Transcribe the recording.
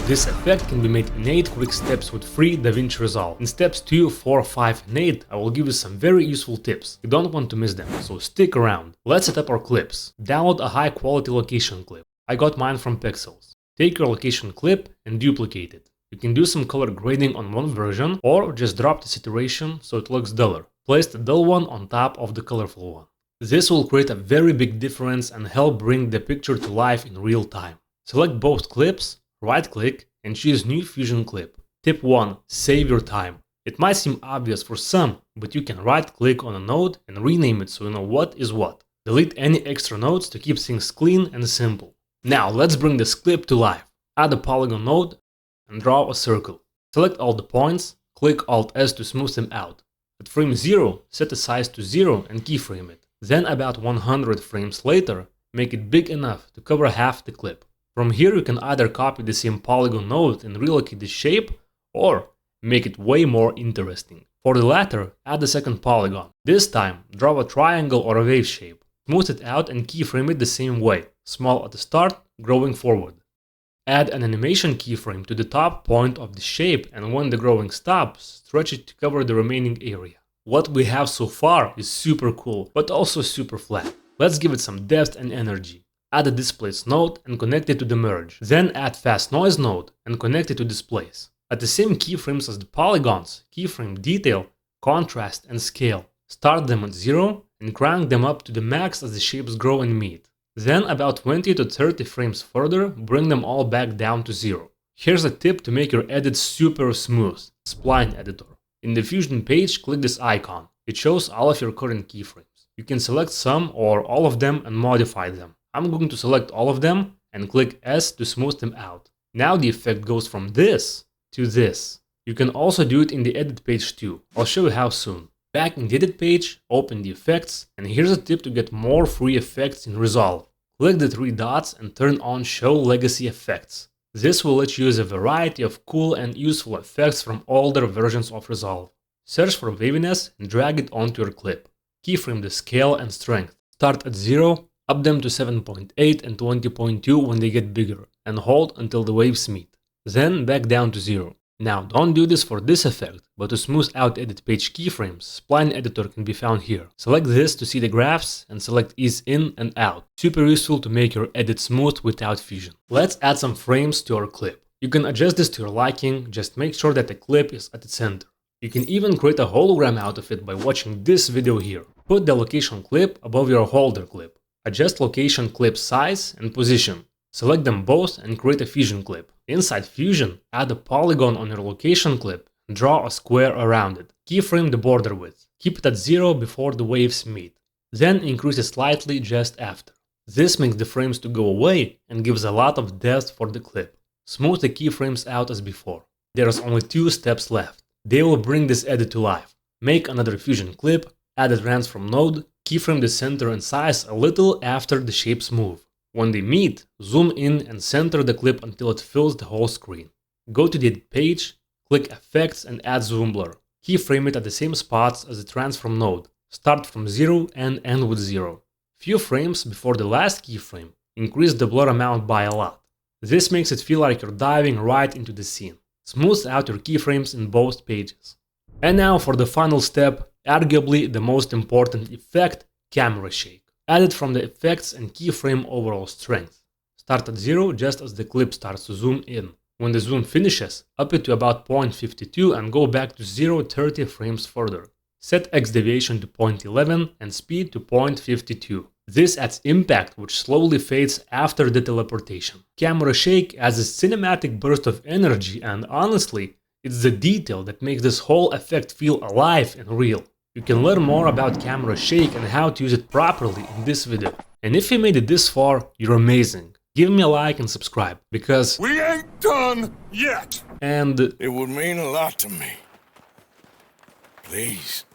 This effect can be made in 8 quick steps with free DaVinci Resolve. In steps 2, 4, 5 and 8 I will give you some very useful tips. You don't want to miss them, so stick around. Let's set up our clips. Download a high quality location clip. I got mine from Pixels. Take your location clip and duplicate it. You can do some color grading on one version or just drop the saturation so it looks duller. Place the dull one on top of the colorful one. This will create a very big difference and help bring the picture to life in real time. Select both clips, right-click and choose New Fusion Clip. Tip 1. Save your time. It might seem obvious for some, but you can right-click on a node and rename it so you know what is what. Delete any extra nodes to keep things clean and simple. Now let's bring this clip to life. Add a polygon node and draw a circle. Select all the points, click Alt-S to smooth them out. At frame 0, set the size to 0 and keyframe it. Then about 100 frames later, make it big enough to cover half the clip. From here you can either copy the same polygon node and relocate the shape, or make it way more interesting. For the latter, add a second polygon. This time, draw a triangle or a wave shape. Smooth it out and keyframe it the same way, small at the start, growing forward. Add an animation keyframe to the top point of the shape, and when the growing stops, stretch it to cover the remaining area. What we have so far is super cool, but also super flat. Let's give it some depth and energy. Add a displace node and connect it to the merge. Then add fast noise node and connect it to displace. At the same keyframes as the polygons, keyframe detail, contrast and scale. Start them at 0 and crank them up to the max as the shapes grow and meet. Then about 20 to 30 frames further, bring them all back down to 0. Here's a tip to make your edits super smooth. Spline editor. In the Fusion page, click this icon. It shows all of your current keyframes. You can select some or all of them and modify them. I'm going to select all of them and click S to smooth them out. Now the effect goes from this to this. You can also do it in the edit page too. I'll show you how soon. Back in the edit page, open the effects, and here's a tip to get more free effects in Resolve. Click the 3 dots and turn on Show Legacy Effects. This will let you use a variety of cool and useful effects from older versions of Resolve. Search for waviness and drag it onto your clip. Keyframe the scale and strength. Start at 0, up them to 7.8 and 20.2 when they get bigger, and hold until the waves meet. Then back down to 0. Now don't do this for this effect, but to smooth out edit page keyframes, Spline editor can be found here. Select this to see the graphs and select ease in and out. Super useful to make your edit smooth without Fusion. Let's add some frames to our clip. You can adjust this to your liking, just make sure that the clip is at the center. You can even create a hologram out of it by watching this video here. Put the location clip above your holder clip. Adjust location clip size and position. Select them both and create a Fusion clip. Inside Fusion, add a polygon on your location clip and draw a square around it. Keyframe the border width. Keep it at 0 before the waves meet. Then increase it slightly just after. This makes the frames to go away and gives a lot of depth for the clip. Smooth the keyframes out as before. There's only 2 steps left. They will bring this edit to life. Make another Fusion clip, add a transform node, keyframe the center and size a little after the shapes move. When they meet, zoom in and center the clip until it fills the whole screen. Go to the edit page, click Effects and add Zoom Blur. Keyframe it at the same spots as the transform node. Start from 0 and end with 0. Few frames before the last keyframe, increase the blur amount by a lot. This makes it feel like you're diving right into the scene. Smooth out your keyframes in both pages. And now for the final step, arguably the most important effect, camera shake. Add it from the effects and keyframe overall strength. Start at 0 just as the clip starts to zoom in. When the zoom finishes, up it to about 0.52 and go back to 0.30 frames further. Set X deviation to 0.11 and speed to 0.52. This adds impact which slowly fades after the teleportation. Camera shake adds a cinematic burst of energy, and honestly, it's the detail that makes this whole effect feel alive and real. You can learn more about camera shake and how to use it properly in this video. And if you made it this far, you're amazing. Give me a like and subscribe, because we ain't done yet! And it would mean a lot to me. Please.